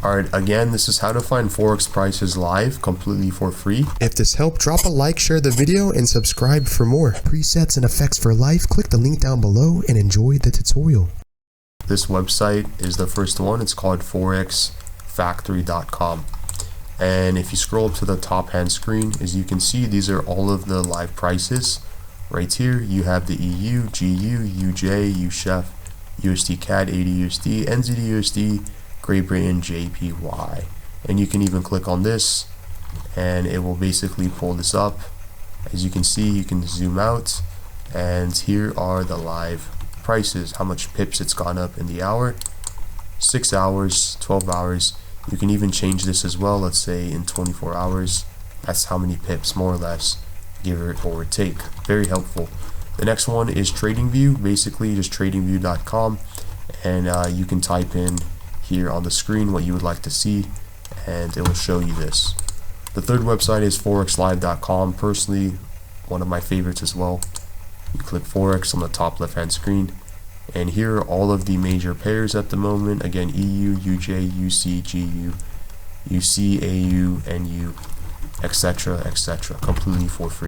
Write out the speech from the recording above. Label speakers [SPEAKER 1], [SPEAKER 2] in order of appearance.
[SPEAKER 1] Alright, again, this is how to find Forex prices live, completely for free.
[SPEAKER 2] If this helped, drop a like, share the video, and subscribe for more. Presets and effects for life, click the link down below and enjoy the tutorial.
[SPEAKER 1] This website is the first one. It's called forexfactory.com. And if you scroll up to the top hand screen, as you can see, these are all of the live prices. Right here, you have the EU, GU, UJ, USHEF, USD CAD, ADUSD, NZDUSD, Great Britain, JPY. And you can even click on this and it will basically pull this up. As you can see, you can zoom out and here are the live prices, how much pips it's gone up in the hour, 6 hours, 12 hours. You can even change this as well. Let's say in 24 hours, that's how many pips, more or less, give or take. Very helpful. The next one is TradingView, basically just tradingview.com, and you can type in here on the screen what you would like to see and it will show you this. The third website is forexlive.com, personally one of my favorites as well. You click Forex on the top left hand screen and here are all of the major pairs at the moment. Again, EU, UJ, UC, GU, UC, AU, NU, etc., etc., completely for free.